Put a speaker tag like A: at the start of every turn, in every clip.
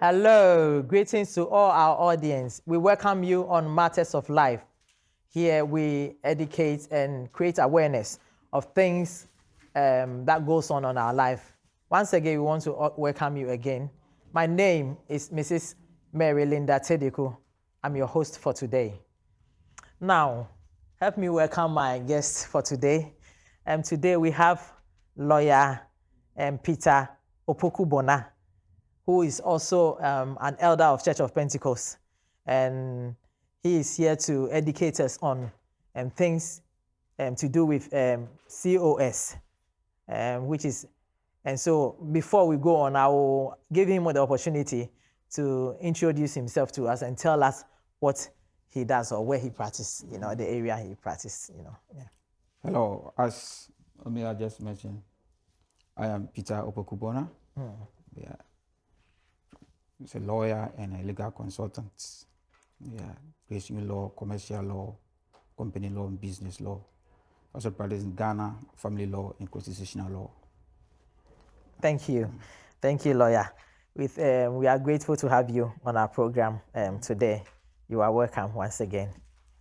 A: Hello, greetings to all our audience. We welcome you on Matters of Life. Here we educate and create awareness of things that goes on our life. Once again, we want to welcome you again. My name is Mrs. Mary Linda Tediku. I'm your host for today. Now, help me welcome my guest for today. Today we have lawyer Peter Opoku-Bona, who is also an elder of Church of Pentecost. And he is here to educate us on things to do with COS, which is, and so before we go on, I will give him the opportunity to introduce himself to us and tell us what he does or where he practices, the area he practices, Yeah.
B: Hello, as Omia just mentioned, I am Peter Opoku-Bona. Yeah. He's a lawyer and a legal consultant. Yeah, creation law, commercial law, company law, and business law. Also practice in Ghana, family law, and constitutional law.
A: Thank you. Thank you, lawyer. We are grateful to have you on our program today. You are welcome once again.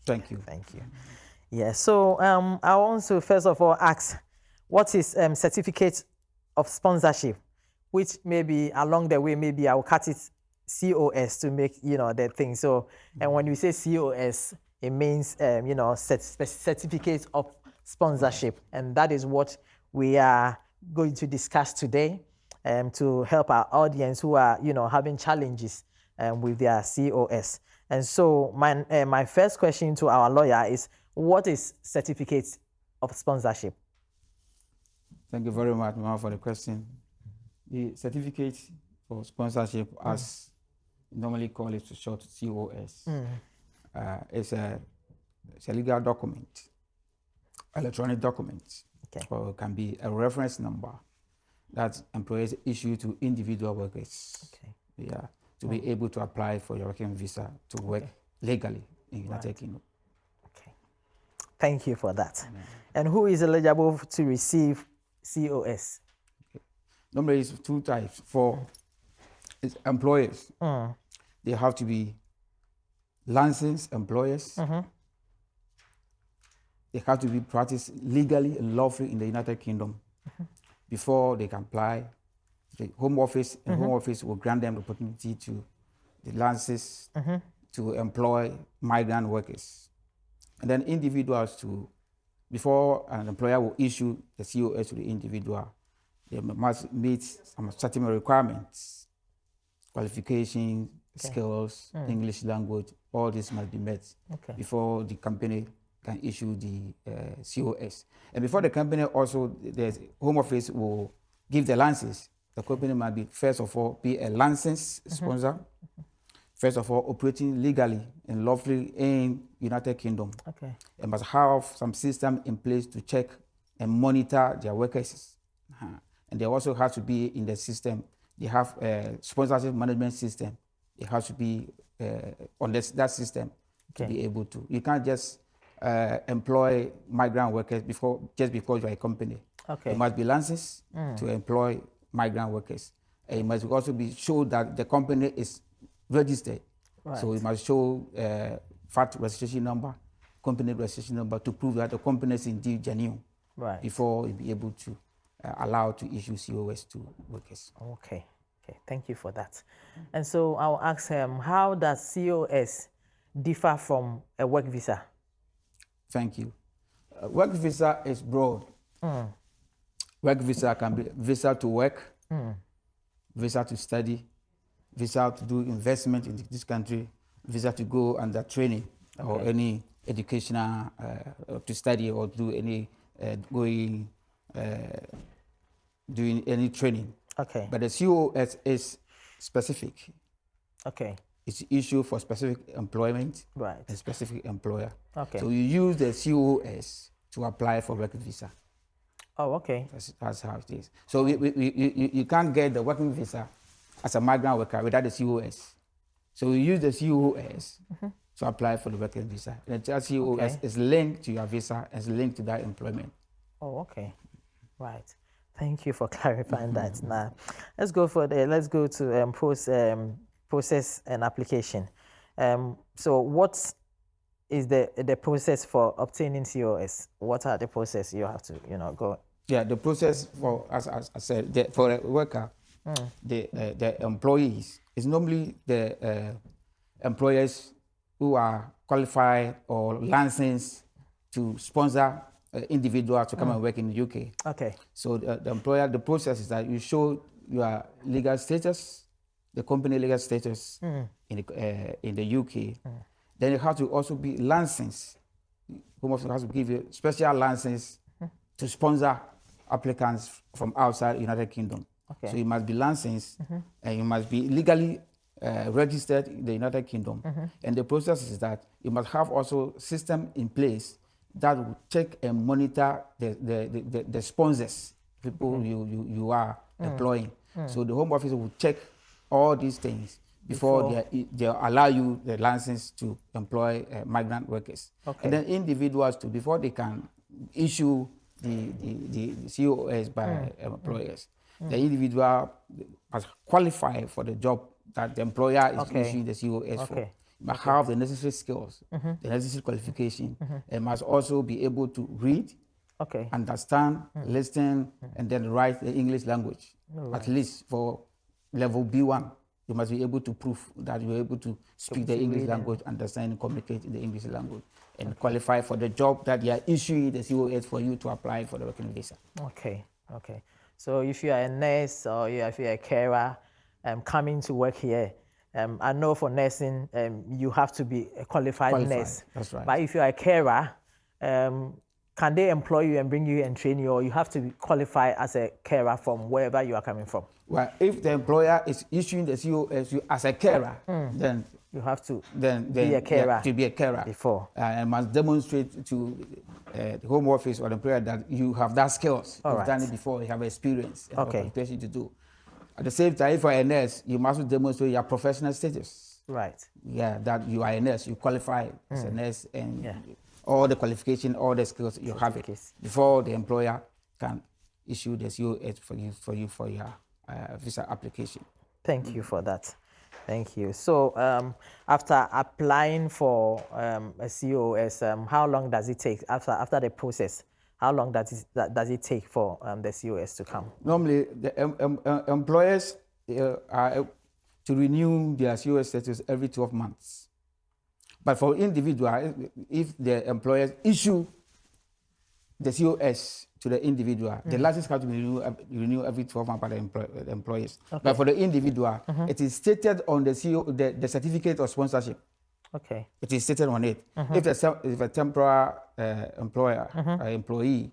B: Thank you.
A: Thank you. Yeah, so I want to first of all ask, what is certificate of sponsorship? Which maybe along the way, maybe I will cut it COS to make, the thing. So, and when you say COS, it means, certificate of sponsorship. And that is what we are going to discuss today to help our audience who are, having challenges with their COS. And so my first question to our lawyer is, what is certificate of sponsorship?
B: Thank you very much, Mama, for the question. The certificate for sponsorship, as normally call it short COS, is a legal document, electronic document,
A: Okay.
B: or it can be a reference number that employers issue to individual workers.
A: Okay.
B: Yeah, to be able to apply for your working visa to work legally in United Kingdom.
A: Okay. Thank you for that. And who is eligible to receive COS?
B: Normally, it's two types. For employers, they have to be licensed employers. They have to be practiced legally and lawfully in the United Kingdom before they can apply. The Home Office and Home Office will grant them the opportunity to the licenses to employ migrant workers. And then individuals to, before an employer will issue the COS to the individual, they must meet some certain requirements, qualifications, skills, English language, all this must be met before the company can issue the COS. And before the company also, the Home Office will give the license. The company must be, first of all, be a licensed sponsor. First of all, operating legally and lawfully in United Kingdom.
A: Okay.
B: They must have some system in place to check and monitor their workers. And they also have to be in the system. They have a sponsorship management system. They have to be on that system to be able to. You can't just employ migrant workers just because you are a company.
A: Okay.
B: You must be licensed to employ migrant workers. And it must also be shown that the company is registered.
A: Right.
B: So it must show VAT registration number, company registration number to prove that the company is indeed genuine before you be able to allow to issue COS to workers.
A: Okay. Okay. Thank you for that. And so I'll ask him, how does COS differ from a work visa?
B: Thank you. Work visa is broad. Work visa can be visa to work, visa to study, visa to do investment in this country, visa to go under training or any educational to study or do any doing any training.
A: Okay.
B: But the COS is specific.
A: Okay.
B: It's issued for specific employment and specific employer.
A: Okay.
B: So you use the COS to apply for work visa.
A: Oh, okay.
B: That's how it is. So you can't get the working visa as a migrant worker without the COS. So you use the COS to apply for the working visa. And the COS is linked to your visa, is linked to that employment.
A: Oh, okay. Right. Thank you for clarifying that. Now, let's go to post process an application. So what is the process for obtaining COS? What are the process you have to go?
B: Yeah, the process for, as I said, for a worker, the employees is normally the employers who are qualified or licensed to sponsor individuals to come and work in the UK.
A: Okay.
B: So the employer, the process is that you show your legal status, the company legal status in the UK. Then you have to also be licensed. Home Office has to give you special license to sponsor applicants from outside United Kingdom.
A: Okay.
B: So you must be licensed and you must be legally registered in the United Kingdom. And the process is that you must have also system in place that will check and monitor the sponsors, people you are employing. So the Home Office will check all these things before they allow you the license to employ migrant workers.
A: Okay.
B: And then individuals too, before they can issue the COS by employers, the individual must qualify for the job that the employer is issuing the COS for. Must have the necessary skills, the necessary qualification, and must also be able to read, understand, listen, and then write the English language. At least for level B1, you must be able to prove that you're able to speak the English language, understand and communicate in the English language, and qualify for the job that they are issuing the COS for you to apply for the working visa.
A: Okay. So if you are a nurse or if you're a carer coming to work here, I know for nursing, you have to be a qualified nurse.
B: That's right.
A: But if you are a carer, can they employ you and bring you and train you, or you have to be qualified as a carer from wherever you are coming from?
B: Well, if the employer is issuing the COS as a carer, then
A: you have to
B: be
A: a carer.
B: Yeah, to be a carer
A: before.
B: And must demonstrate to the Home Office or the employer that you have that skills. You've done it before, you have experience and qualification to do. At the same time, if you are a nurse, you must demonstrate your professional status.
A: Right.
B: Yeah, that you are a nurse, you qualify as a nurse, and all the qualification, all the skills, you have it before the employer can issue the COS for your visa application.
A: Thank you for that. Thank you. So after applying for a COS, how long does it take after the process? How long does it take for the COS to come? Normally,
B: the employers are to renew their COS status every 12 months. But for individual, if the employers issue the COS to the individual, the license has to be renewed every 12 months by the employers. But for the individual, it is stated on the the certificate of sponsorship.
A: Okay.
B: It is stated on it. If a temporary employee,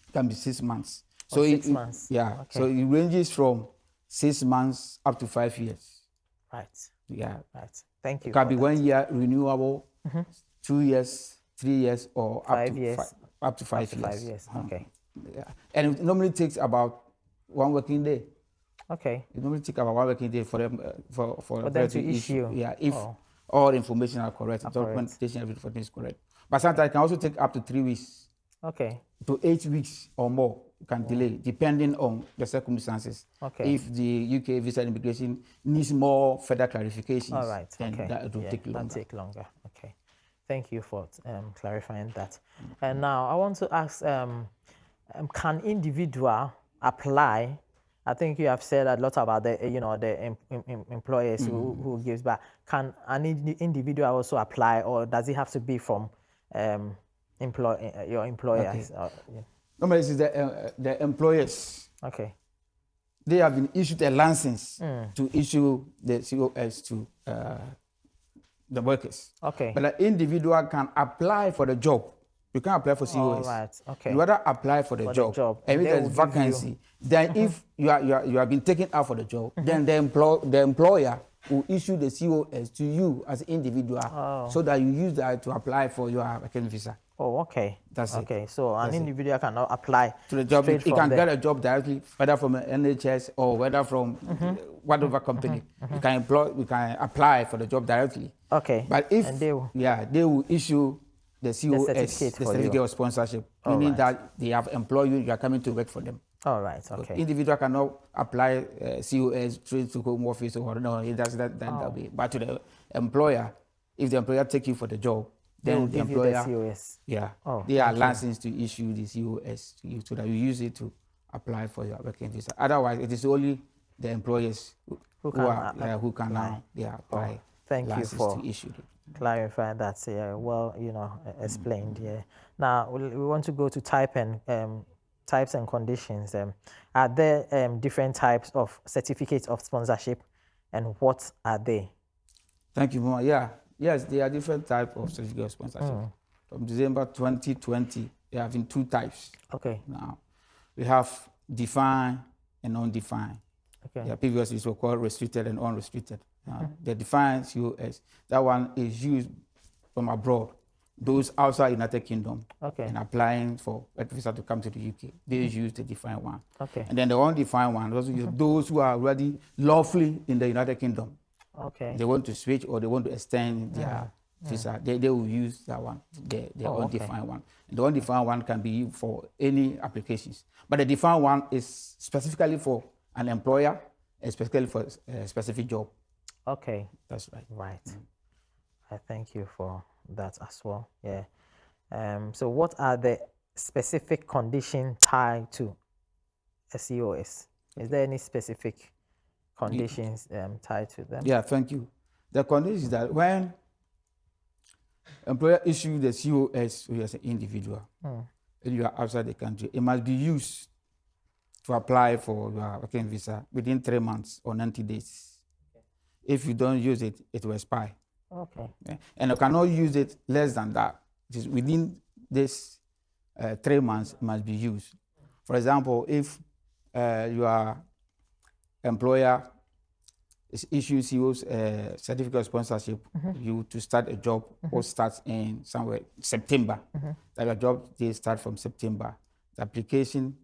B: it can be 6 months. So
A: 6 months.
B: Yeah. Okay. So it ranges from 6 months up to 5 years.
A: Right.
B: Yeah.
A: Right. Thank you.
B: It can be 1 year renewable, 2 years, 3 years, or up to 5 years.
A: 5 years. Okay.
B: Yeah. And it normally takes about 1 working day.
A: Okay.
B: It normally takes about 1 working day for them
A: for them to issue.
B: Yeah. If all information are correct, documentation, everything is correct. But sometimes it can also take up to 3 weeks.
A: Okay.
B: To 8 weeks or more. It can delay depending on the circumstances.
A: Okay.
B: If the UK visa and immigration needs more further clarifications, then that will take longer.
A: Take longer. Okay. Thank you for clarifying that. And now I want to ask, can individual apply? I think you have said a lot about the employers who gives back. Can an individual also apply, or does it have to be from your employers?
B: Okay. Normally, it's the employers.
A: Okay.
B: They have been issued a license to issue the COS to the workers.
A: Okay.
B: But an individual can apply for the job. You can apply for COS.
A: All right. Okay.
B: You rather apply for the job. And if there's vacancy, then if you have been taken out for the job, then the employer will issue the COS to you as an individual, so that you use that to apply for your working visa.
A: Oh, okay.
B: That's it.
A: Okay, so an individual cannot apply
B: to the job. He can get a job directly, whether from an NHS or whether from whatever company. We can apply for the job directly.
A: Okay.
B: But if they will issue the COS, the certificate of sponsorship, meaning that they have employed you, you are coming to work for them.
A: All right. Okay.
B: Individual cannot apply COS straight to home office or no, it does that way. But to the employer, if the employer take you for the job,
A: They will
B: then the
A: give you
B: employer,
A: the COS.
B: yeah,
A: Oh,
B: they are
A: thank you.
B: licensed to issue the COS to you so that you use it to apply for your working visa. Otherwise, it is only the employers who can now apply
A: Thank you
B: license
A: for
B: to issue it.
A: clarifying that. Yeah, well, explained. Yeah. Now we want to go to types and conditions. Are there different types of certificates of sponsorship, and what are they?
B: Thank you, Mama. Yeah, yes, there are different types of certificate of sponsorship. From December 2020, there have been 2 types.
A: Okay.
B: Now, we have defined and undefined.
A: Okay.
B: Yeah, previously it was called restricted and unrestricted. The defined COS, that one is used from abroad. Those outside United Kingdom and applying for a visa to come to the UK, they use the defined one.
A: Okay.
B: And then the undefined one, those who are already lawfully in the United Kingdom.
A: Okay.
B: They want to switch or they want to extend their visa, they will use that one, the undefined one. And the undefined one can be used for any applications. But the defined one is specifically for an employer and specifically for a specific job.
A: Okay.
B: That's right.
A: Right. I thank you for that as well. Yeah. So what are the specific conditions tied to a COS? Is there any specific conditions tied to them?
B: Yeah, thank you. The condition is that when employer issue the COS as an individual, and you are outside the country, it must be used to apply for your working visa within 3 months or 90 days. If you don't use it, it will expire.
A: Okay.
B: Yeah? And you cannot use it less than that. It is within this 3 months, it must be used. For example, if your employer is issuing COS certificate of sponsorship, you to start a job or starts in somewhere September. That your job they start from September. The application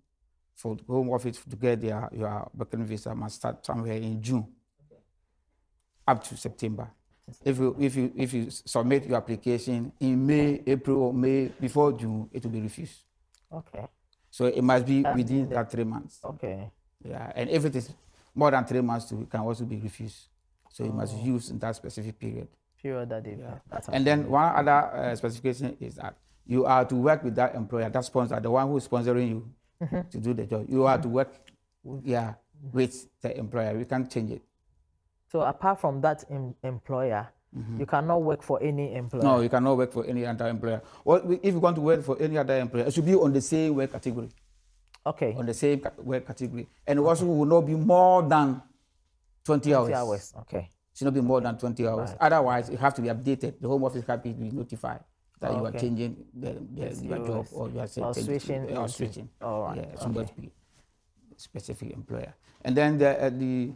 B: for the Home Office to get your working visa must start somewhere in June, up to September. If you submit your application in May, April or May before June, it will be refused.
A: Okay.
B: So it must be within that 3 months.
A: Okay.
B: Yeah, and if it is more than 3 months, it can also be refused. So it must be used in that specific period.
A: That they,
B: And then one other specification is that you are to work with that employer, that sponsor, the one who is sponsoring you to do the job. You are to work with the employer. You can't change it.
A: So apart from that employer, you cannot work for any employer?
B: No, you cannot work for any other employer. Well, if you want to work for any other employer, it should be on the same work category.
A: Okay.
B: On the same work category. And it also will not be more than 20 hours.
A: 20 hours, okay.
B: It should not be more than 20 hours. Right. Otherwise, it has to be updated. The Home Office has to be notified that you are changing your job or you are switching.
A: All right.
B: Yeah, somebody be specific employer. And then the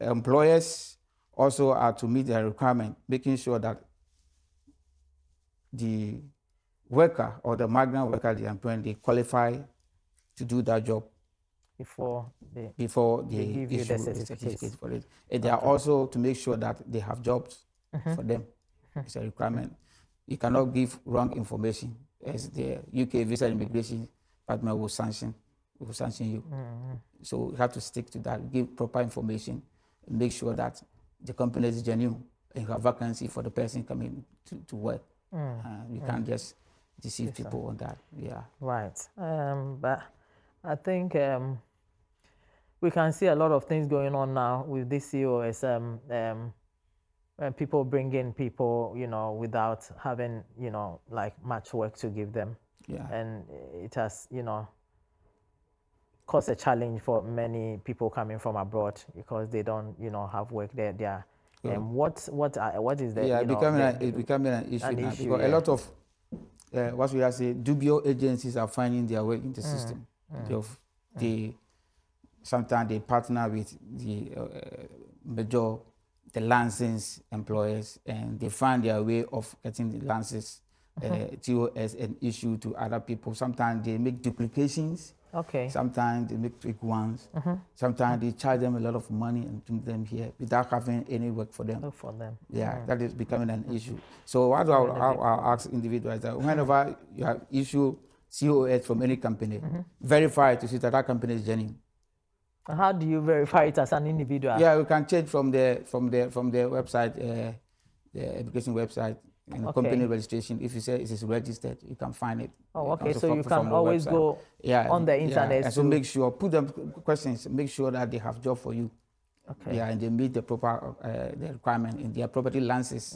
B: employers also are to meet their requirement, making sure that the worker or the migrant worker they employ, they qualify to do that job
A: before they give
B: issue
A: you the
B: certificate for it. And they are also to make sure that they have jobs for them. It's a requirement. You cannot give wrong information, as the UK Visa and Immigration Department will sanction you. So you have to stick to that, give proper information, and make sure that the company is genuine and you have vacancy for the person coming to work. You can't just deceive people on that. Yeah.
A: Right. But I think we can see a lot of things going on now with this COS. When people bring in people, without having, like much work to give them.
B: Yeah.
A: And it has, caused a challenge for many people coming from abroad because they don't, have work there. What is the
B: it's becoming an issue now because a lot of what we are saying, dubio agencies are finding their way in the system. Sometimes they partner with the licensed employers, and they find their way of getting the licenses TOS and issue to other people. Sometimes they make duplications.
A: Okay.
B: Sometimes they make fake ones. Sometimes they charge them a lot of money and bring them here without having any work for them. Yeah, that is becoming an issue. So what I'll ask individuals that whenever you have issue COS from any company, verify it to see that that company is genuine.
A: How do you verify it as an individual?
B: Yeah, we can check from the website, the application website, company registration. If you say it is registered, you can find it.
A: Oh, okay. So you can always go on the internet.
B: And so make sure, put them questions, make sure that they have job for you.
A: Okay.
B: Yeah, and they meet the proper the requirement in their property licenses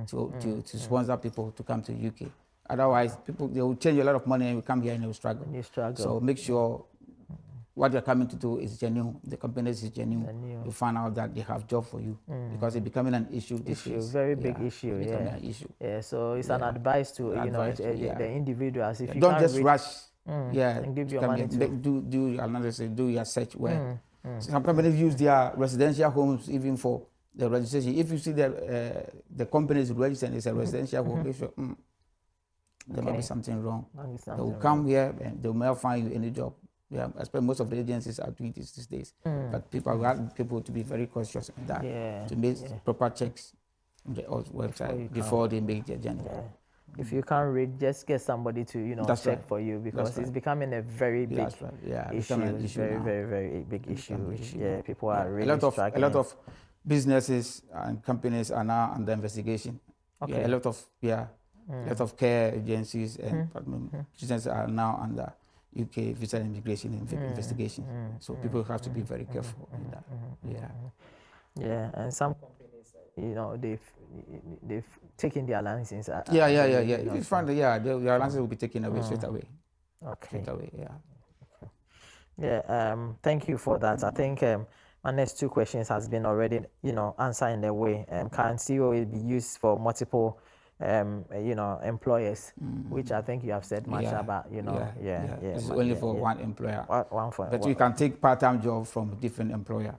B: to sponsor people to come to UK. Otherwise, people, they will change a lot of money and we come here and they will struggle. So make sure what you're coming to do is genuine. The company is genuine. You find out that they have job for you because it's becoming an issue.
A: Very big issue.
B: An issue.
A: Yeah. So it's an advice to the individuals. If you
B: don't just rush.
A: And give your money to
B: do your analysis, do your search well. Some companies use their residential homes even for the registration. If you see the company is registered, it's a residential home. There might be something wrong. They will come here and they will never find you any job. Yeah, I suppose most of the agencies are doing this these days. But people want people to be very cautious in that, to make proper checks on the website before they make their journey.
A: If you can't read, just get somebody to check for you because it's becoming a very big issue. It's very big issue. Yeah, people are really struggling.
B: A lot of businesses and companies are now under investigation. Okay. A lot of care agencies and businesses are now under UK visa and immigration investigation. So people have to be very careful in that.
A: Yeah, and some companies, they've taken their licenses.
B: If you find their license will be taken away straight away.
A: Okay.
B: Straight away,
A: thank you for that. I think my next two questions has been already, answered in a way. Can COS be used for multiple employers, which I think you have said much about,
B: It's only for one employer. But you can take part-time job from a different employer.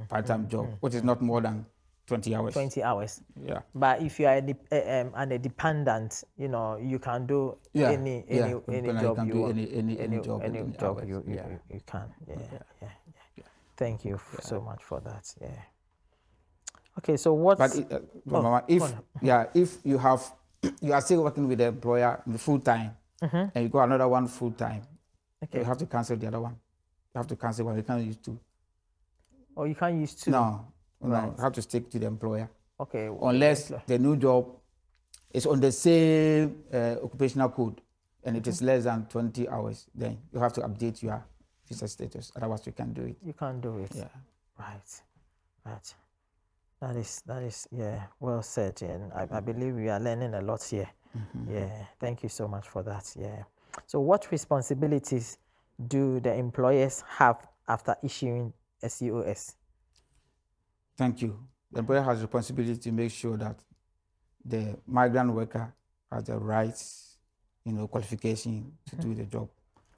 B: Part-time job, which is not more than 20 hours.
A: 20 hours.
B: Yeah.
A: But if you are a dependent, you can do any job you want. Any job you can. Thank you so much for that. Yeah. Okay, so what?
B: But if you are still working with the employer full time, and you got another one full time, you have to cancel the other one. You have to cancel one. You can't use two.
A: Oh, you can't use two.
B: No, you have to stick to the employer.
A: Okay.
B: Unless the new job is on the same occupational code, and it is less than 20 hours, then you have to update your visa status. Otherwise, you can't do it.
A: You can't do it.
B: Yeah.
A: Right. That is well said, and I believe we are learning a lot here. Yeah, thank you so much for that. Yeah. So what responsibilities do the employers have after issuing a COS?
B: Thank you. The employer has responsibility to make sure that the migrant worker has the rights, qualification to do the job.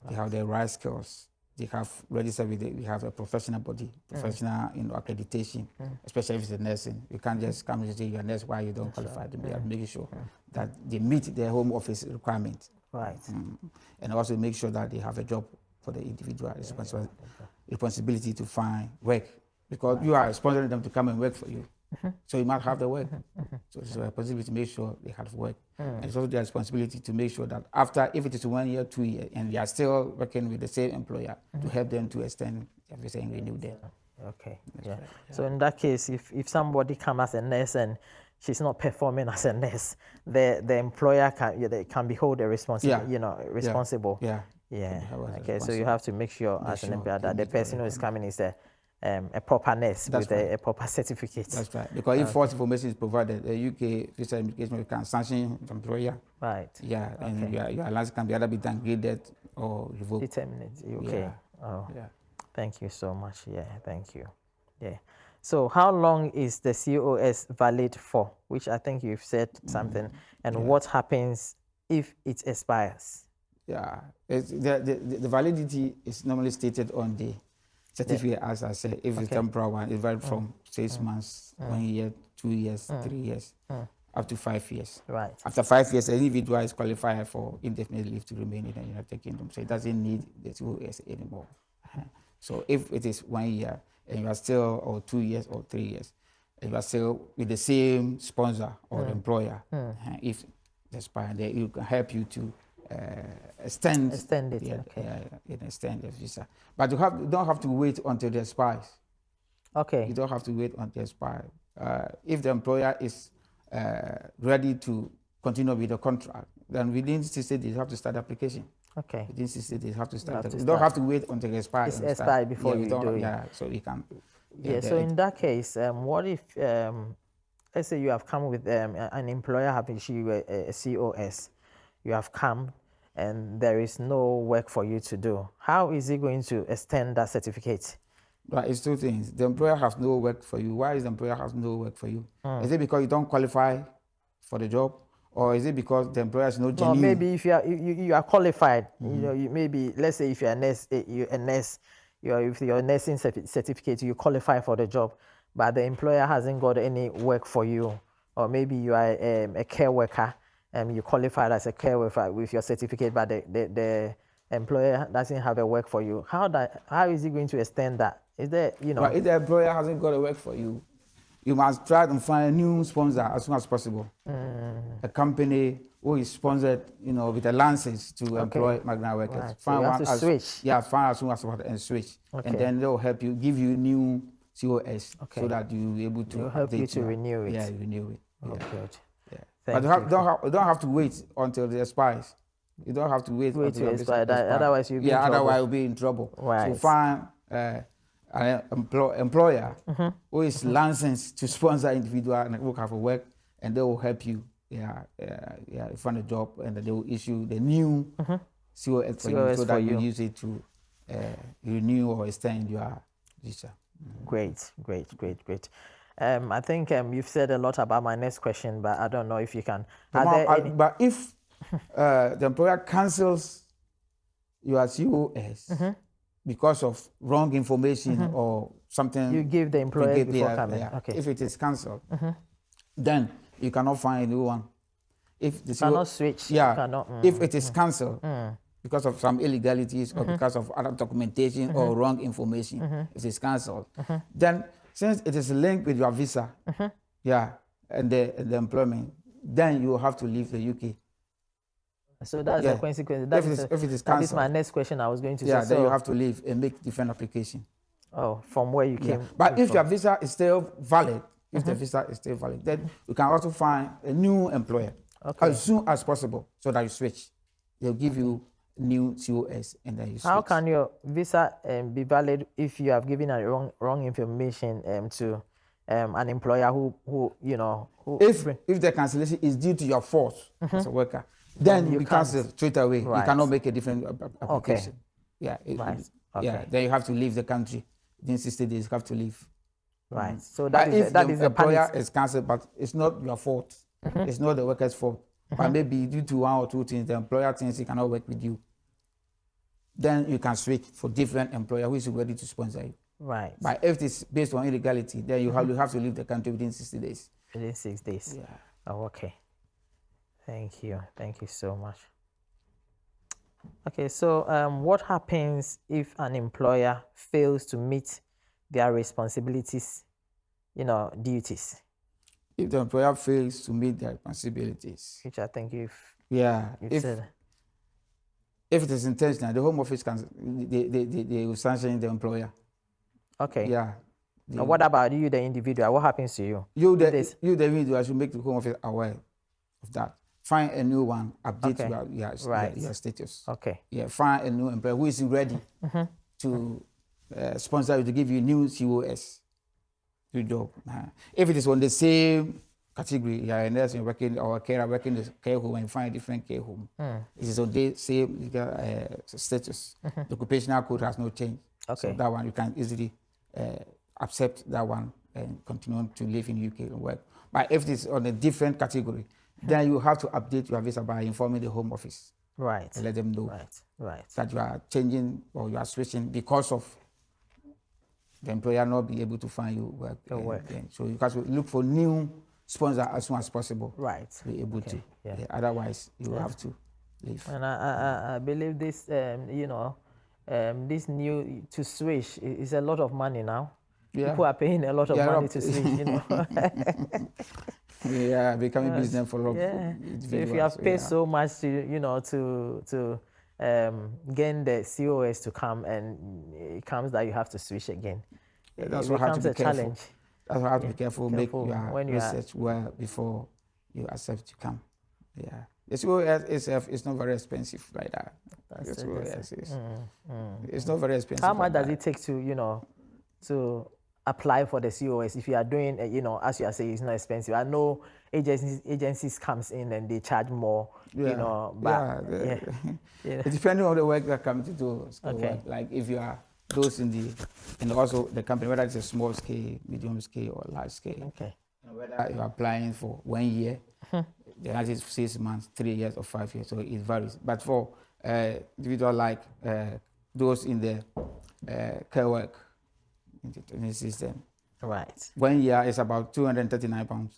B: They have the right skills. They have registered with we have a professional body, professional accreditation, especially if it's a nursing. You can't just come and say you're a nurse while you don't qualify them. They are making sure that they meet their home office requirements.
A: Right.
B: And also make sure that they have a job for the individual. Responsibility to find work because you are sponsoring them to come and work for you. So you must have the work. So it's a responsibility to make sure they have work. And it's also their responsibility to make sure that after, if it is 1 year, 2 years, and they are still working with the same employer, to help them to extend their visa and renew them.
A: Okay. So in that case, if somebody comes as a nurse and she's not performing as a nurse, the employer can be held responsible.
B: Yeah.
A: Okay. So you have to make sure as an employer that the person who is coming is a proper nurse with a proper certificate.
B: That's right. Because if false information is provided, the UK visa immigration can sanction the employer.
A: Right.
B: Yeah, and your license can be either be downgraded or revoked.
A: Determinate. Okay.
B: Yeah.
A: Oh. Yeah. Thank you so much. Yeah. Thank you. Yeah. So how long is the COS valid for? Which I think you've said something. And what happens if it expires?
B: Yeah. The validity is normally stated on the certificate, as I said. If it's temporal one, it's valid from 6 months, 1 year, 2 years, 3 years, up to 5 years.
A: Right.
B: After 5 years, an individual is qualified for indefinite leave to remain in the United Kingdom, so it doesn't need the COS anymore. So if it is 1 year and you are still, or 2 years or 3 years, and you are still with the same sponsor or employer, if it's expired, it can help you to extend
A: Extend it,
B: extend the visa. But you don't have to wait until it expires.
A: Okay.
B: You don't have to wait until it expires. If the employer is ready to continue with the contract, then within 60 days you have to start the application.
A: Okay.
B: Within 60 days you have to start.
A: You
B: don't have to wait until it expires.
A: It's expired before you do it.
B: Yeah, so you can.
A: So in that case, what if, let's say you have come with an employer having issued you a COS, you have come and there is no work for you to do. How is he going to extend that certificate?
B: Right, it's two things. The employer has no work for you. Why is the employer has no work for you? Is it because you don't qualify for the job, or is it because the employer is not genuine?
A: No, maybe if you are qualified, you know, maybe let's say if you're a nurse, if your nursing certificate, you qualify for the job, but the employer hasn't got any work for you, or maybe you are a care worker and you qualified as a care worker with your certificate, but the employer doesn't have a work for you. How is he going to extend that? Is there, you know?
B: But if the employer hasn't got a work for you, you must try to find a new sponsor as soon as possible. A company who is sponsored, you know, with a license to employ migrant workers.
A: Right.
B: Find
A: so you
B: one
A: have to switch.
B: Yeah, find as soon as possible and switch. And then they'll help you, give you new COS so that you'll be able to
A: They'll help you to renew it.
B: Yeah, renew it.
A: Oh,
B: yeah.
A: good.
B: Yeah.
A: Thank
B: But you don't have to wait until it expires. You don't have to wait until
A: it expires. Otherwise you'll be in trouble.
B: Otherwise you'll be in trouble.
A: Right.
B: So find an employer who is licensed to sponsor individual and who have a work, and they will help you. Find a job, and they will issue the new COS for you, so that you use it to renew or extend your visa.
A: Great. I think you've said a lot about my next question, but I don't know if you can.
B: But if the employer cancels your COS because of wrong information or something,
A: you give the employer before coming. Okay.
B: If it is cancelled, then you cannot find a new one. If the
A: cannot switch.
B: Yeah.
A: Cannot,
B: if it is cancelled because of some illegalities or because of other documentation or wrong information, if it's cancelled, then since it is linked with your visa, and the employment, then you will have to leave the UK.
A: So that's the consequence.
B: If it is cancelled,
A: that is my next question I was going to say.
B: Yeah, then you have to leave and make different application.
A: Oh, from where you came.
B: But if your visa is still valid, the visa is still valid, then you can also find a new employer as soon as possible, so that you switch. They'll give you new COS and then you switch.
A: How can your visa be valid if you have given a wrong information to an employer who
B: if the cancellation is due to your fault as a worker, then you cancel straight away. Right. You cannot make a different application. Then you have to leave the country. Within 60 days, you have to leave.
A: Right. So that is
B: the employer is cancelled, but it's not your fault. It's not the worker's fault. But maybe due to one or two things, the employer thinks he cannot work with you. Then you can switch for different employer who is ready to sponsor you.
A: Right.
B: But if it's based on illegality, then you have to leave the country within 60 days.
A: Within 6 days.
B: Yeah.
A: Oh, okay. Thank you so much. Okay, so what happens if an employer fails to meet their responsibilities, duties?
B: If the employer fails to meet their responsibilities,
A: which I think you've said.
B: If it is intentional, the Home Office they will sanction the employer.
A: Okay.
B: Yeah.
A: What about you, the individual? What happens to you?
B: You, the individual, should make the Home Office aware of that. Find a new one, update your status.
A: Okay.
B: Yeah, find a new employer who is ready to sponsor you, to give you new COS. Good job. If it is on the same category, a nurse working or a carer working in the care home, and find a different care home. It is on the same status. The occupational code has no change.
A: Okay.
B: So that one you can easily accept that one and continue to live in UK and work. But if it is on a different category, then you have to update your visa by informing the Home Office.
A: Right.
B: And let them know
A: that
B: you are changing or you are switching because of the employer not be able to find you work. So you have to look for new sponsor as soon as possible.
A: Right.
B: To be able to. Yeah. Otherwise, you have to leave.
A: And I believe this, this new to switch is a lot of money now. Yeah. People are paying a lot of money to switch,
B: Yeah, becoming business for a lot of
A: Yeah. So if you
B: individuals.
A: have paid so much to, to gain the COS to come, and it comes that you have to switch again,
B: That's
A: it
B: why I have to
A: becomes
B: be
A: a
B: careful.
A: challenge.
B: That's why I have to be careful. Make
A: Careful
B: your
A: when you are.
B: research well before you accept to come. Yeah, the COS itself is not very expensive like that. The COS is. It's not very expensive.
A: How much
B: like
A: does
B: that.
A: it take to, to apply for the COS? If you are doing, as you are saying, it's not expensive. I know agencies comes in and they charge more, but yeah.
B: It depends on the work that comes to do.
A: Okay.
B: Work. Like if you are those and also the company, whether it's a small scale, medium scale, or large scale.
A: Okay.
B: And whether you are applying for 1 year, the answer is 6 months, 3 years, or 5 years. So it varies. But for individual like those in the care work in the system,
A: Right.
B: 1 year is about £239.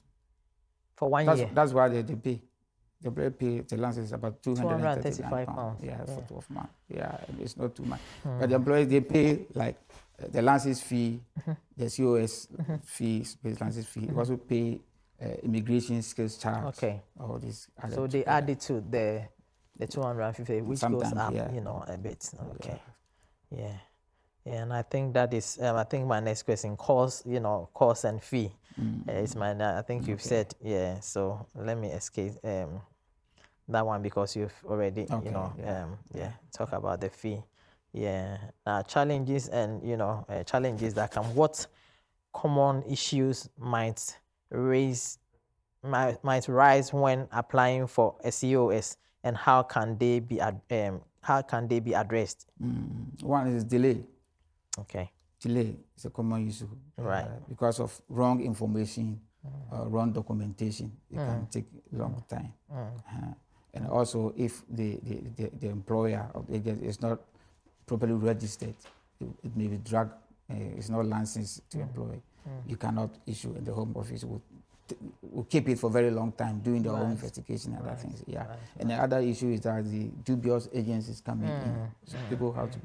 A: For 1 year.
B: That's why they pay. The pay the lances is about £235. Yeah, for 12 months. Yeah, it's not too much. But the employees, they pay like the lances fee, the COS fees, the lances fee. They also pay immigration skills charge.
A: Okay.
B: All these.
A: So they add it to the 250, which
B: Sometimes,
A: goes up,
B: yeah.
A: a bit. Okay. Yeah. Yeah, and I think that is. I think my next question, cost and fee, is my. I think you've said, yeah. So let me escape that one because you've already, talk about the fee. Yeah. Now challenges and challenges that come. What common issues might rise when applying for a COS, and how can they be addressed?
B: One is delay.
A: Okay.
B: Delay is a common issue.
A: Right.
B: Because of wrong information, wrong documentation, it can take a long time. And also, if the employer of the agent is not properly registered, it may be drug. It's not licensed to employ. You cannot issue, and the Home Office will keep it for a very long time doing their own investigation and other things. Yeah. And the other issue is that the dubious agencies coming in. So people have to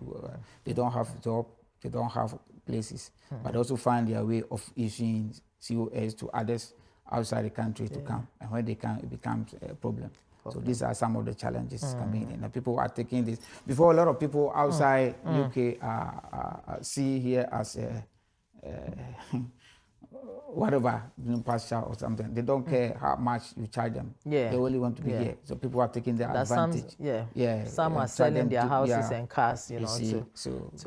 B: they don't have job, they don't have places, but also find their way of issuing COS to others outside the country to come. And when they come, it becomes a problem. So these are some of the challenges coming in. And people are taking this. Before, a lot of people outside UK see here as a whatever, pasture or something. They don't care how much you charge them.
A: Yeah.
B: They only want to be here. So people are taking their advantage.
A: Some are selling their houses and cars, to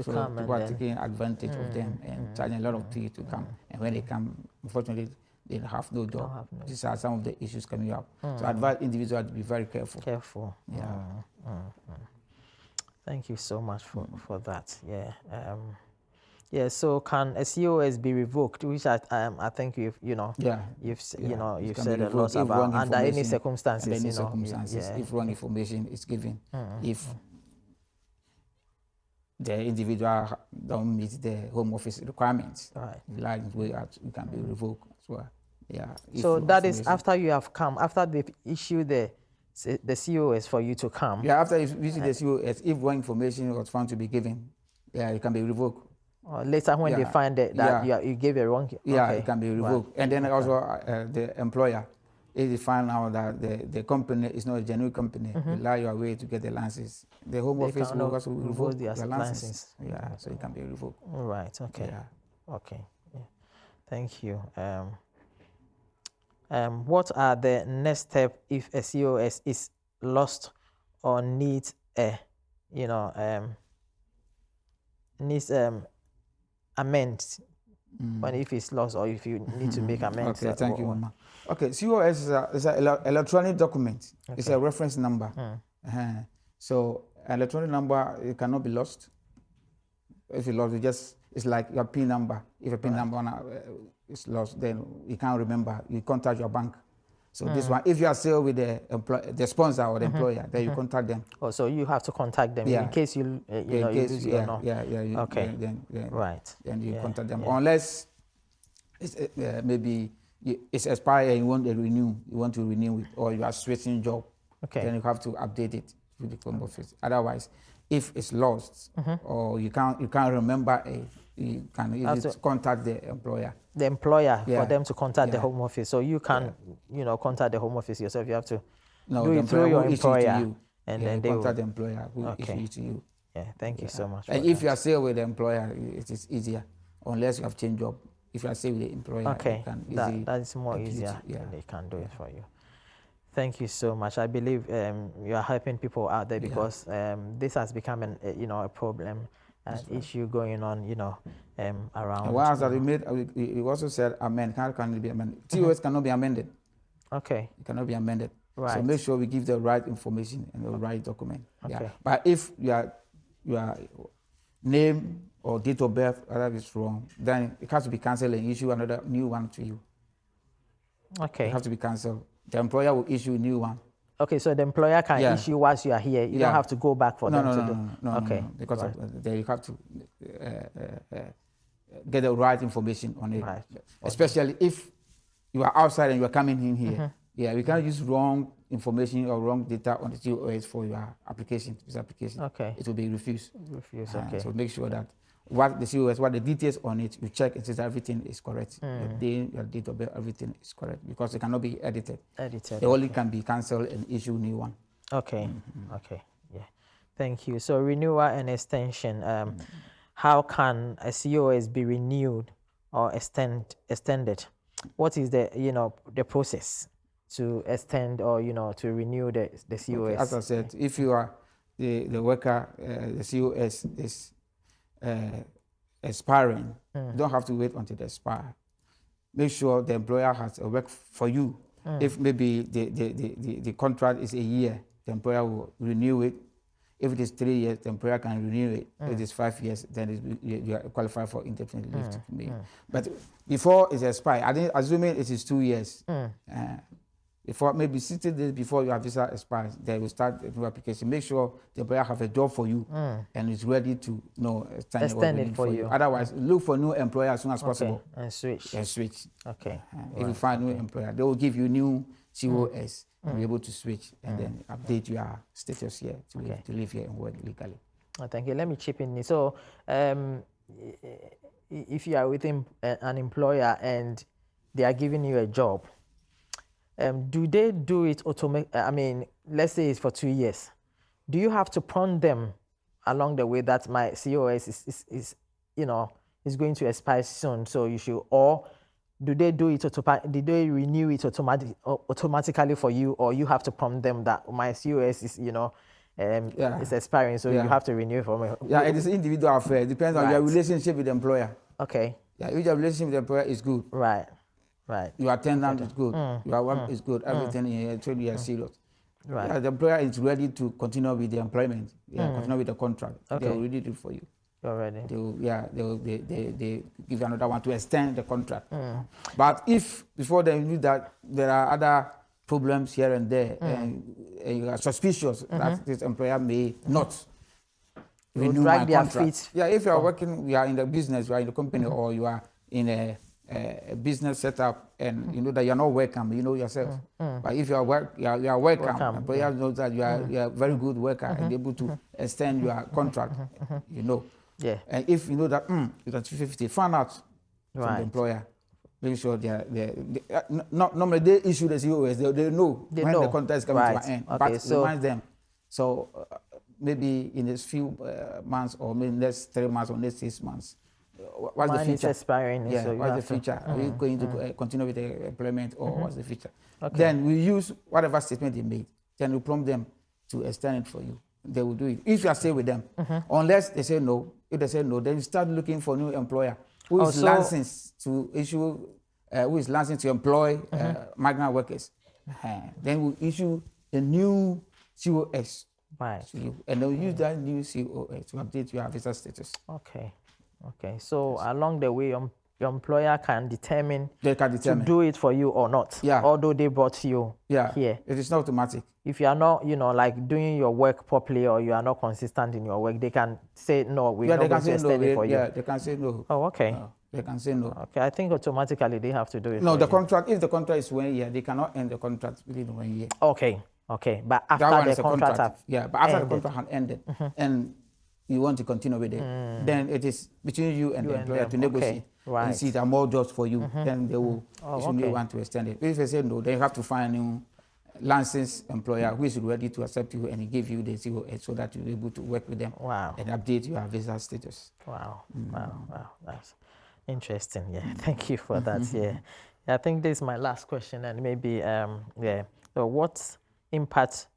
A: come.
B: People are taking advantage of them and charging a lot of fees to come. And when they come, unfortunately, they have no job. These are some of the issues coming up. So I advise individuals to be very careful.
A: Yeah. Thank you so much for that. Yeah. So can a COS be revoked? Which I think you've said a lot about under any circumstances.
B: Under any circumstances, if wrong information is given, if the individual don't meet the Home Office requirements, right, way out, it can be revoked as well. Yeah.
A: So that is after you have come, after they've issued the COS for you to come.
B: Yeah, after you issue the COS, if wrong information was found to be given, it can be revoked.
A: Or later when they find that you gave a wrong.
B: Yeah, it can be revoked. And then also the employer, if they find out that the company is not a genuine company, rely your way to get the license. The Home Office will also revoke the license. Yeah, so it can be revoked.
A: Right. Okay.
B: Yeah.
A: Okay. Yeah. Thank you. What are the next steps if a COS is lost or needs amends? When if it's lost or if you need to make amends?
B: Okay, thank you, Mama. Okay, COS is an electronic document. Okay. It's a reference number. So an electronic number, it cannot be lost. If you lost, it's like your PIN number. If a PIN number is lost, then you can't remember. You contact your bank. So this one, if you are still with the sponsor or the employer, then you contact them.
A: Oh, so you have to contact them in case you lose it or not.
B: Okay. Then you contact them unless it's maybe it's expired and you want to renew it, or you are switching job. Okay. Then you have to update it with the Home Office. Otherwise, if it's lost or you can't remember it, you can easily contact the employer.
A: The employer
B: Yeah.
A: for them to contact the
B: Yeah.
A: Home Office. So you can, contact the Home Office yourself. You have to
B: No,
A: do
B: the
A: it through your
B: will issue it to
A: employer,
B: you.
A: and
B: Yeah,
A: then
B: you
A: they will.
B: contact the employer who will issue it to you.
A: Yeah, thank you so much.
B: And
A: for
B: if
A: that.
B: you are still with the employer, it is easier, unless you have changed job. If you are still with the employer,
A: Okay,
B: you can easily
A: that is more
B: complete
A: easier.
B: it. Yeah.
A: And they can do it for you. Thank you so much. I believe you are helping people out there because this has become a problem, an issue going on, around.
B: And one answer we made, we also said amend. Can it be amended? TOS cannot be amended.
A: Okay.
B: It cannot be amended.
A: Right.
B: So make sure we give the right information and the right document.
A: Okay.
B: Yeah. But if your name or date of birth is wrong, then it has to be cancelled and issue another new one to you.
A: Okay.
B: It has to be cancelled. The employer will issue a new one.
A: Okay, so the employer can issue whilst you are here. You don't have to go back for them to do.
B: No,
A: okay.
B: No, because you have to get the right information on it.
A: Right.
B: Especially if you are outside and you are coming in here. Yeah, we can't use wrong information or wrong data on the COS for your application, this application.
A: Okay.
B: It will be refused.
A: Okay.
B: So make sure that what the COS, what the details on it, you check and see that everything is correct. Your date of birth, everything is correct, because it cannot be edited. They only can be cancelled and issue new one.
A: Okay. Okay. Yeah. Thank you. So renewal and extension. How can a COS be renewed or extended? What is the process to extend or to renew the COS?
B: Okay. As I said, if you are the worker, the COS is expiring, you don't have to wait until it expires. Make sure the employer has a work for you. If maybe the contract is a year, the employer will renew it. If it is 3 years, the employer can renew it. If it is 5 years, then you are qualified for indefinite leave to remain. But before it expires, assuming it is 2 years, before maybe 60 days before your visa expires, they will start a new application. Make sure the employer have a job for you and is ready to extend it for you. Otherwise, look for new employer as soon as possible.
A: And switch. Okay.
B: If you find new employer, they will give you new COS. You'll be able to switch and then update your status here to live here and work legally.
A: Oh, thank you. Let me chip in. So, if you are with an employer and they are giving you a job, do they do it automatically? I mean, let's say it's for 2 years. Do you have to prompt them along the way that my COS is going to expire soon, so you should, or do they do it did they renew it automatically for you, or you have to prompt them that my COS is it's expiring, so you have to renew for me?
B: Yeah, it is individual affair. It depends on your relationship with the employer.
A: Okay.
B: Yeah, if your relationship with the employer is good.
A: Right.
B: Your attendance is good. Your work is good. Everything in here, you are serious.
A: Right.
B: Yeah, the employer is ready to continue with the employment. Continue with the contract.
A: Okay.
B: They will ready to do it for you.
A: Already.
B: They give you another one to extend the contract. But if before they do that, there are other problems here and there, and you are suspicious that this employer may not renew my contract. Yeah, if you are working, you are in the business, you are in the company, or you are in a business setup, and you know that you are not welcome, you know yourself. But if you are welcome. Employer knows that you are a very good worker and able to extend your contract. You know.
A: Yeah.
B: And if you know that it's at 50, find out from the employer. Make sure normally they issue the COS. They know when the contract is coming to an end. Okay, but remind them. So maybe in this few months, or maybe next 3 months or next 6 months. What's the future?
A: Is expiring.
B: Yeah,
A: so
B: what's the future? Are you going to continue with the employment, or what's the future? Okay. Then we use whatever statement they made. Then we prompt them to extend it for you. They will do it. If you are staying with them, unless they say no. If they say no, then you start looking for a new employer who is licensed to issue, who is licensed to employ migrant workers. Then we issue a new COS to you, and they'll use that new COS to update your visa status.
A: Okay. So along the way, your employer can determine to do it for you or not. Yeah. Although they brought you here.
B: It is not automatic.
A: If you are not, like doing your work properly, or you are not consistent in your work, they can say no. We're not going to extend it for you.
B: Yeah, they can say no.
A: Oh, okay.
B: They can say no.
A: Okay, I think automatically they have to do it.
B: No, the contract. If the contract is 1 year, they cannot end the contract within 1 year.
A: Okay. Okay, but
B: That
A: after
B: one
A: the
B: is a
A: contract
B: contract. Yeah, but after
A: ended.
B: the contract has ended, and you want to continue with it, then it is between you and the
A: and
B: employer
A: them,
B: to negotiate
A: right.
B: and see there are more jobs for you. Then they will,
A: Oh,
B: if you
A: okay.
B: want to extend it. If they say no, then you have to find a new licensed employer who is ready to accept you and give you the COS so that you're able to work with them.
A: Wow.
B: And update your visa status.
A: Wow, wow, that's interesting. Yeah, thank you for that. Yeah, I think this is my last question, and maybe yeah. So, what impact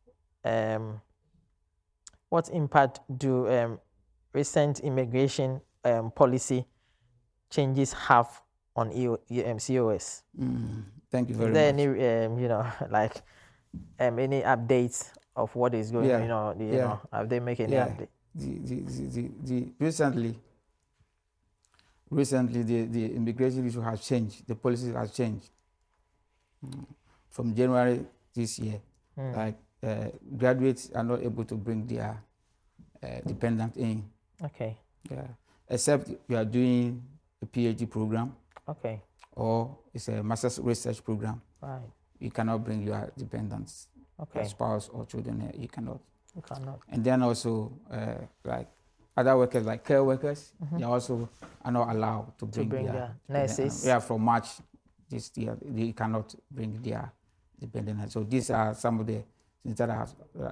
A: do recent immigration policy changes have on COS?
B: Thank you
A: Is
B: very
A: there
B: much.
A: any like any updates of what is going?
B: Yeah.
A: Have they make any update?
B: Recently, the immigration issue has changed. The policy has changed from January this year. Like graduates are not able to bring their dependent in.
A: Okay.
B: Yeah. Except you are doing a PhD program.
A: Okay.
B: Or it's a master's research program.
A: Right.
B: You cannot bring your dependents, your
A: Okay.
B: spouse or children here. You cannot.
A: You cannot.
B: And then also, like other workers, like care workers, they also are not allowed to bring their
A: nurses.
B: yeah, from March this year, they cannot bring their dependents. So these are some of the things that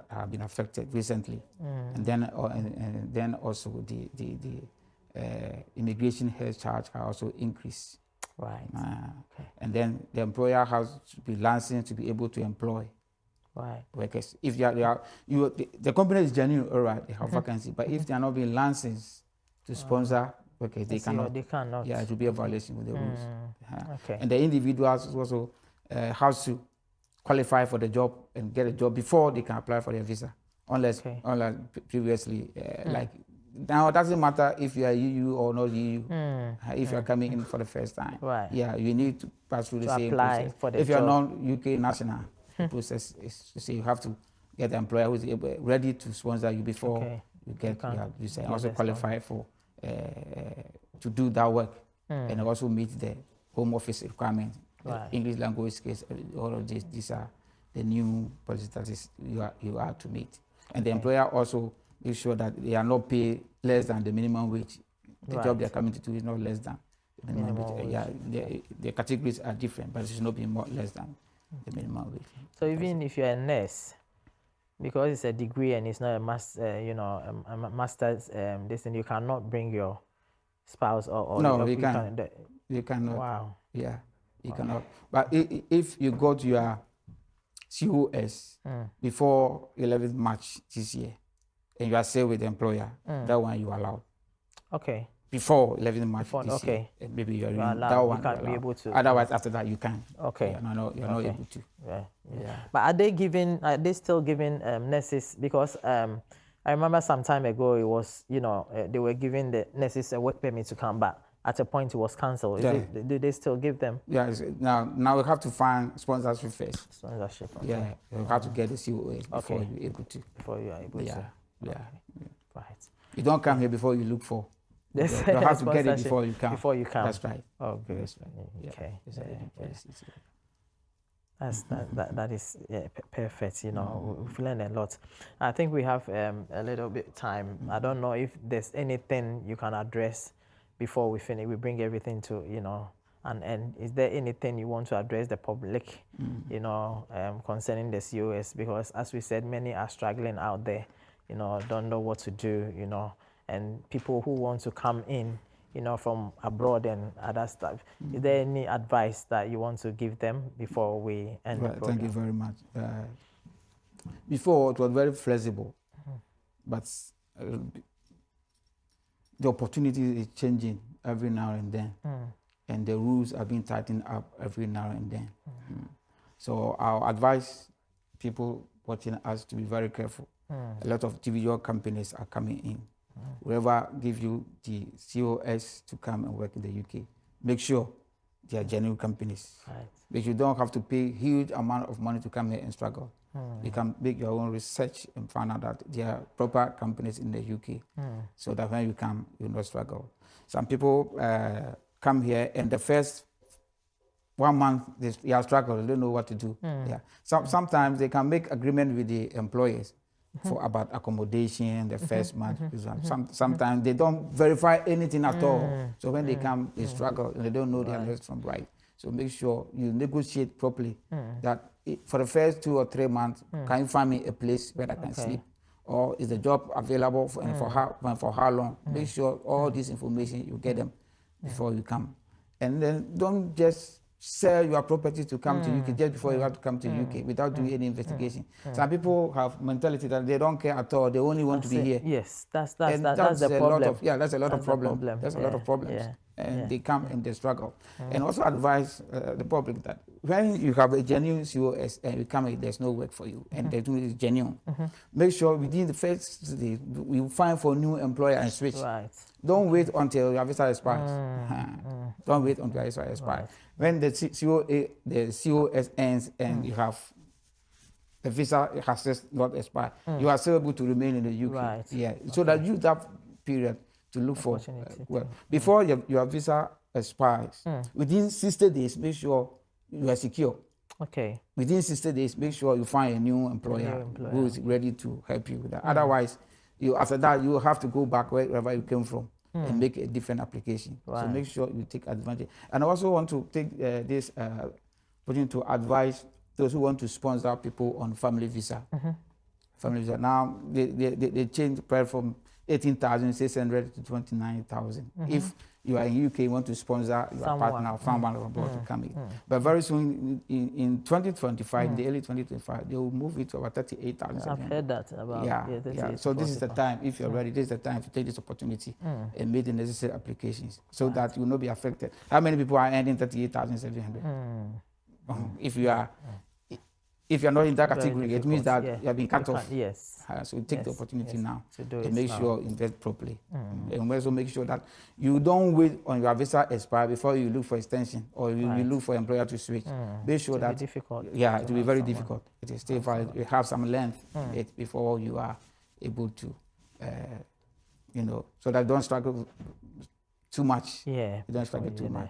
B: have been affected recently. And then also the immigration health charge has also increased.
A: Right.
B: Okay. And then the employer has to be licensed to be able to employ workers. If the company is genuine, all right, they have vacancy. But if they are not being licensed to sponsor workers, they cannot.
A: They cannot.
B: Yeah, it will be a violation with the rules.
A: Okay.
B: And the individuals also have to qualify for the job and get a job before they can apply for their visa. Unless previously, like now it doesn't matter if you are EU or not EU. If you are coming in for the first time, yeah, you need to pass through the same process.
A: For
B: if you are non-UK national, the process is to say you have to get the employer who is ready to sponsor you before you get your visa. Also qualify for to do that work and also meet the Home Office requirements. English language skills, all of these are the new policies that you are to meet. And the employer also make sure that they are not paid less than the minimum wage. The job they are coming to do is not less than the minimum wage. Yeah, the categories are different, but it should not be more less than the minimum wage.
A: So even if you're a nurse, because it's a degree and it's not a master, a master's, this thing, you cannot bring your spouse or
B: no, you can't. You cannot.
A: Wow.
B: Yeah, you cannot. But if you go to your COS before 11th March this year, and you are still with the employer, that one you are allowed.
A: Okay.
B: Before 11th March this year, maybe you are allowed. That one
A: you can't be able to.
B: Otherwise, after that, you can.
A: Okay.
B: You're not able to.
A: Yeah. But are they still giving nurses? Because I remember some time ago it was, they were giving the nurses a work permit to come back. At a point it was cancelled. Do they still give them?
B: Yeah. Now we have to find sponsorship first.
A: Sponsorship. Okay.
B: Yeah. You have to get the COS before you're able to.
A: Before you are able to.
B: Yeah.
A: Right.
B: You don't come here before you look for. You have to get it before you come.
A: Before you come.
B: That's right.
A: Oh, good.
B: That's right.
A: Okay.
B: Yeah.
A: That is perfect. We've learned a lot. I think we have a little bit time. I don't know if there's anything you can address before we finish. We bring everything to an end. Is there anything you want to address the public, concerning the COS? Because as we said, many are struggling out there. Don't know what to do. And people who want to come in, from abroad and other stuff. Is there any advice that you want to give them before we end the program?
B: Thank you very much. Before, it was very flexible, but the opportunity is changing every now and then, and the rules are being tightened up every now and then. So I'll advise people watching us to be very careful. A lot of individual companies are coming in. Whoever give you the COS to come and work in the UK, make sure they are genuine companies.
A: Right.
B: Because you don't have to pay huge amount of money to come here and struggle. You can make your own research and find out that there are proper companies in the UK, so that when you come, you will not struggle. Some people come here and the first 1 month they are struggling, they don't know what to do. Yeah. Sometimes they can make agreement with the employers for about accommodation the first month. Sometimes they don't verify anything at all. So when they come, they struggle and they don't know their left from right. So make sure you negotiate properly that for the first 2 or 3 months, can you find me a place where I can sleep? Or is the job available and for how long? Make sure all this information you get them before you come. And then don't just sell your property to come to UK just before you have to come to UK without doing any investigation. Some people have mentality that they don't care at all. They only want to be here.
A: Yes, that's
B: the
A: problem.
B: That's a lot of problem. That's a lot of problems. And they come and they struggle. And also advise the public that when you have a genuine COS and you come and there's no work for you and the doing is genuine, make sure within the first day you find for a new employer and switch.
A: Right.
B: Don't wait until your visa expires. Don't wait until your visa expires. When the COS ends and you have the visa has just not expired, you are still able to remain in the UK.
A: Right.
B: Yeah. So that use that period to look for well before your visa expires. Within 60 days, make sure you are secure.
A: Okay.
B: Within 60 days, make sure you find a new employer who is ready to help you with that. Otherwise, after that, you will have to go back wherever you came from and make a different application. So make sure you take advantage. And I also want to take this opportunity to advise those who want to sponsor people on family visa. Family visa. Now, they changed the price from 18,600 to 29,000. If you are in UK, you want to sponsor your partner or someone abroad to come in. But very soon, in 2025, the early 2025, they will move it to about 38,000.
A: I've heard that about.
B: Yeah. So this is the time, if you're ready, this is the time to take this opportunity and make the necessary applications so that you will not be affected. How many people are earning 38,700? If you are, if you're not in that category, it means that you have been cut off.
A: Yes.
B: So take the opportunity now
A: and
B: make sure you invest properly. And also make sure that you don't wait on your visa expire before you look for extension or you look for employer to switch. Make sure that it will be very difficult. It is still you have some length before you are able to, so that don't struggle too much.
A: Yeah.
B: You don't struggle too much.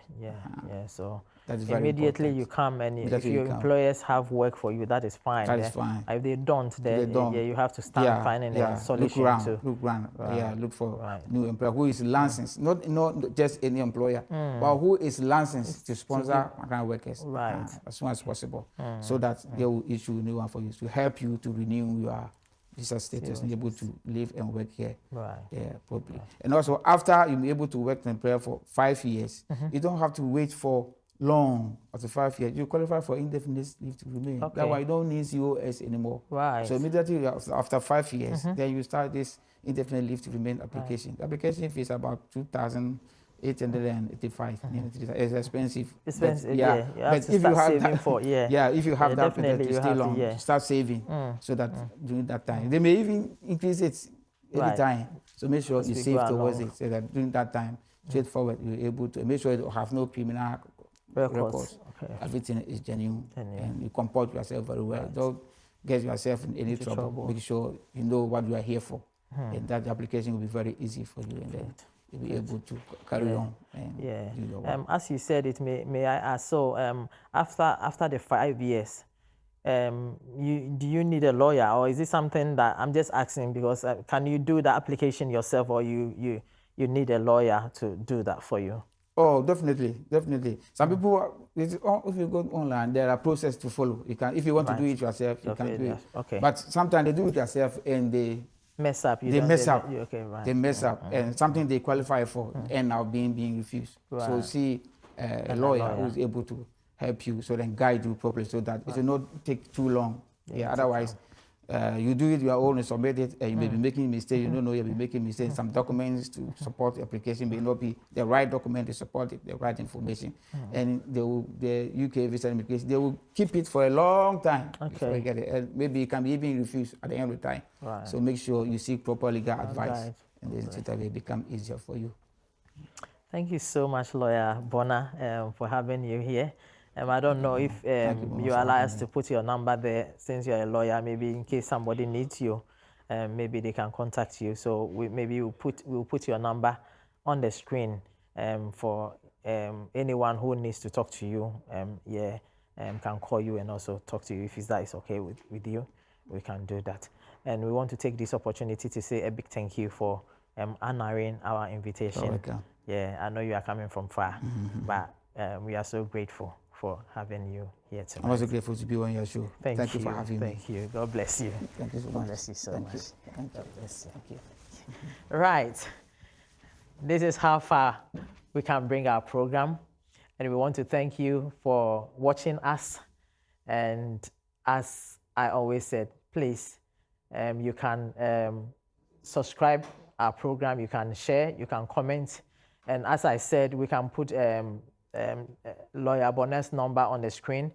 A: So
B: that's very
A: immediately
B: important.
A: you come and if your employers have work for you, that is fine.
B: That is fine.
A: If they don't, then you have to start finding a solution.
B: Look around. Look for new employer who is licensed, not just any employer, but who is licensed to sponsor migrant workers as soon as possible, so that they will issue a new one for you to help you to renew your visa status and be able to live and work here properly. And also, after you'll be able to work in employer for 5 years, you don't have to wait for long. After 5 years, you qualify for indefinite leave to remain. That's why you don't need COS anymore. So immediately after 5 years, then you start this indefinite leave to remain application. The application fee is about 2,885. It's expensive. But
A: you have to start saving for
B: if you have that period to stay long, start saving so that during that time they may even increase it every time. So make sure you save towards it so that during that time, straightforward, you're able to make sure you have no criminal records. Everything is genuine and you comport yourself very well. Don't get yourself in any trouble. Make sure you know what you are here for, and that application will be very easy for you, and then you'll be able to carry on and do your work.
A: As you said, it may I ask, so after the 5 years, do you need a lawyer, or is it something that I'm just asking because can you do the application yourself, or you need a lawyer to do that for you?
B: Oh, definitely. Some people, if you go online, there are processes to follow. You can, if you want to do it yourself, you can do it. But sometimes they do it yourself and they
A: mess up.
B: They mess up, and something they qualify for end up being refused. So see a lawyer who's able to help you, so then guide you properly, so that it will not take too long. Otherwise, you do it your own and submit it, and you may be making mistakes. You don't know you'll be making mistakes. Some documents to support the application may not be the right document to support it, the right information. And the UK visa application, they will keep it for a long time before you get it. And maybe it can be even refused at the end of the time. So make sure you seek proper legal advice, and then it will become easier for you.
A: Thank you so much, Lawyer Bonner, for having you here. I don't know if you allow us to put your number there, since you're a lawyer, maybe in case somebody needs you, maybe they can contact you. So we'll put your number on the screen for anyone who needs to talk to you, can call you and also talk to you. If that is okay with you, we can do that. And we want to take this opportunity to say a big thank you for honoring our invitation.
B: Welcome.
A: Yeah, I know you are coming from far, but we are so grateful for having you here tonight.
B: I'm also grateful to be on your show. Thank you for having me.
A: Thank you. God bless you.
B: Thank you so much.
A: God bless you so
B: Thank
A: much.
B: you. Thank you.
A: God bless you. Thank you. Right. This is how far we can bring our program. And we want to thank you for watching us. And as I always said, please, you can subscribe our program, you can share, you can comment. And as I said, we can put Lawyer Bonnet's number on the screen.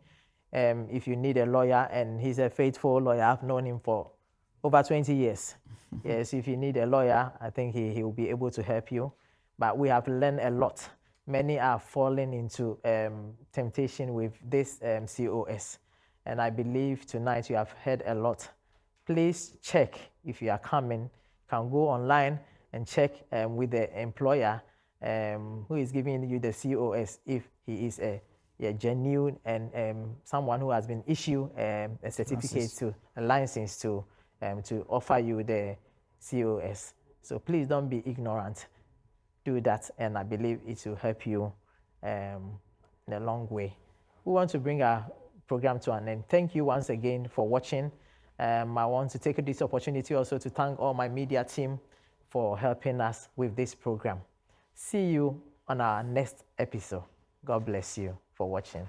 A: If you need a lawyer, and he's a faithful lawyer, I've known him for over 20 years. Yes, if you need a lawyer, I think he will be able to help you. But we have learned a lot. Many are falling into temptation with this COS. And I believe tonight you have heard a lot. Please check if you are coming. You can go online and check with the employer who is giving you the COS if he is a genuine and someone who has been issued a certificate to a license to offer you the COS. So please don't be ignorant. Do that, and I believe it will help you in a long way. We want to bring our program to an end. Thank you once again for watching. I want to take this opportunity also to thank all my media team for helping us with this program. See you on our next episode. God bless you for watching.